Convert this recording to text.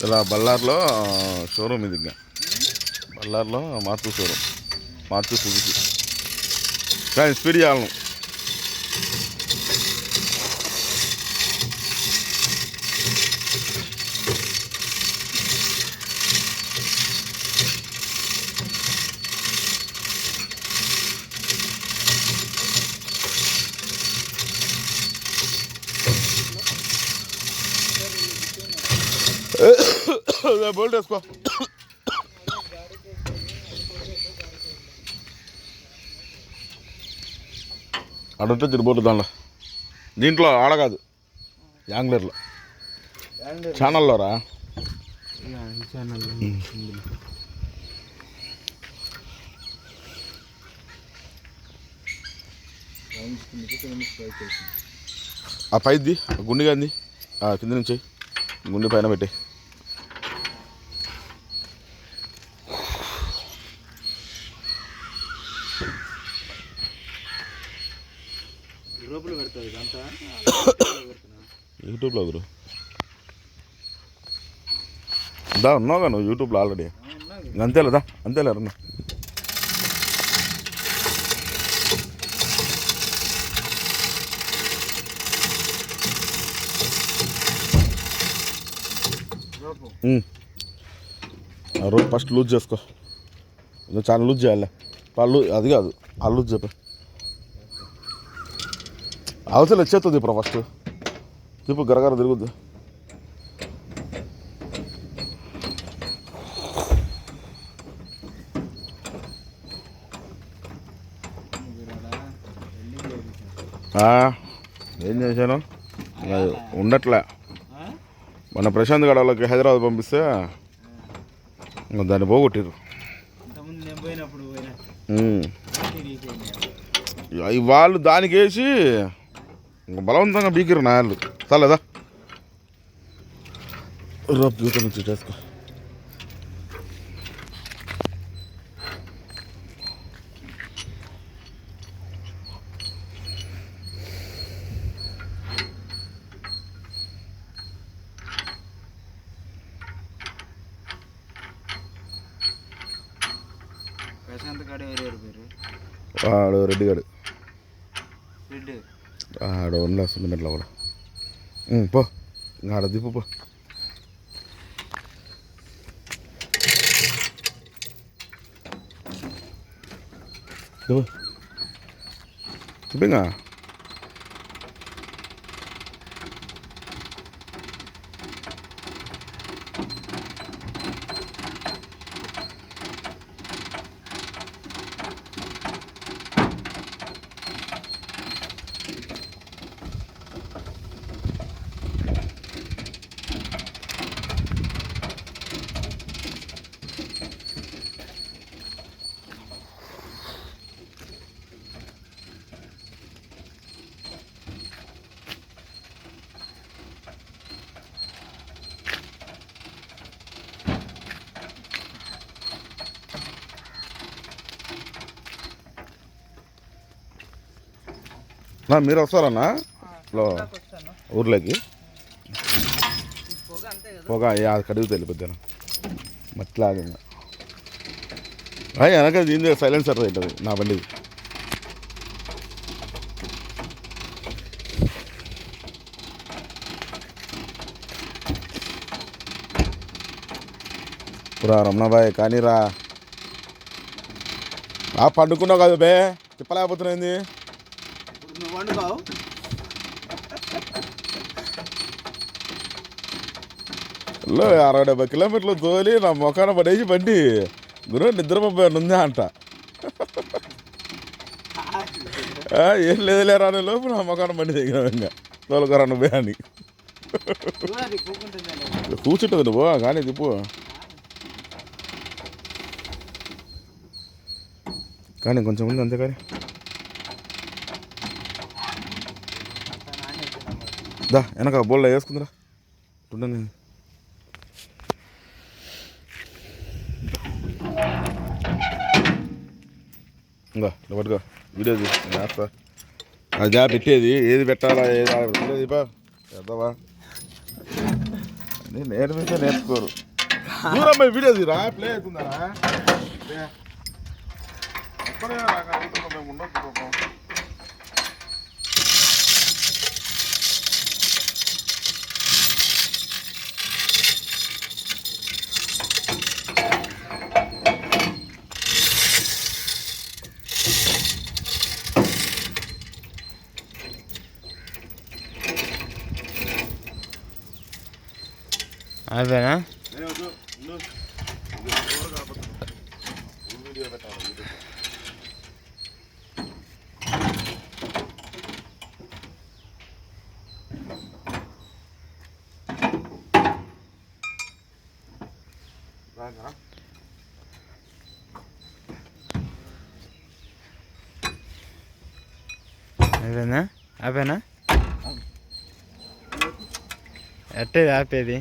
ఇలా బళ్ళార్లో షోరూమ్ ఇది, ఇంకా బళ్ళార్లో మారుతి షోరూమ్, మారుతి సుజుకి. కానీ స్పీడ్ చేయాలను. బోల్ట్ వేసుకో. అడుగుతే తిరిగిపోతుంది దానిలో. దీంట్లో ఆడ కాదు, యాంగ్లర్లో ఛానల్లో రా. ఆ పైది గుండెగా అంది, కింద నుంచి గుండె పైన పెట్టి. యూట్యూబ్లో గురు దా ఉన్నావుగా నువ్వు యూట్యూబ్లో ఆల్రెడీ. అంతేలేదా, అంతేలే అన్న. రోడ్ ఫస్ట్ లూజ్ చేసుకో, చాలా లూజ్ చేయాలి. అది కాదు, ఆ లూజ్ చెప్పు. అవసరం వచ్చేస్తుంది ఇప్పుడు ఫస్ట్ తిప్పు, గరగర తిరుగుద్ది. ఏం చేశాను ఉండట్లే. మన ప్రశాంత్ గడ వాళ్ళకి హైదరాబాద్ పంపిస్తే దాన్ని పోగొట్టారు. వాళ్ళు దానికి వేసి బలవంతంగా బీకిరు నాయలు. చాలేదా రోప్ గీత నుంచి చేసుకో. వాడు రెడ్డిగాడు, ఆడు ఉన్న సుందరట్లో కూడా పో, ఆడ దిప్పు పో. చూపింగా మీరు వస్తారన్నా ఊర్లోకి? పొగ అది కడుగు తెలిపోద్దాను మట్లాగా వెనక దీని సైలెన్సర్ అవుతుంది నా బండి. పురా రమణాబాయ్ కానీరా, పండుకున్నావు కదా బే, తిప్పలేకపోతున్నాయింది. 60-70 కిలోమీటర్లు తోలి నా మొఖాన పడేసి బండి గురు నిద్రపోయాను ఉందా అంట. ఏం లేదులేరా అనే లోపు నా మొఖాన బండి దిగిన ఇంకా తోలుకరా నువ్వే అని. కూర్చుంటుంది నువ్వు కానీ తిప్పు. కానీ కొంచెం ఉంది అంతే. కానీ దా వెనక బోల్డ్ వేసుకుందిరా ఉండండి. ఇంకా పట్టుకో వీడియో చేస్తా. అది పెట్టేది ఏది పెట్టాలా ఏది పెద్దవా నేను నేర్పిస్తే నేర్చుకోరు. దూరం పోయి వీడియో తీరా, ప్లే అవుతుందా? అప్పుడే నాకు అడుగుతున్నాం, మేము ఉండొచ్చు. అదేనా? అదేనా? అవేనా? ఎట్టేది ఆపేది?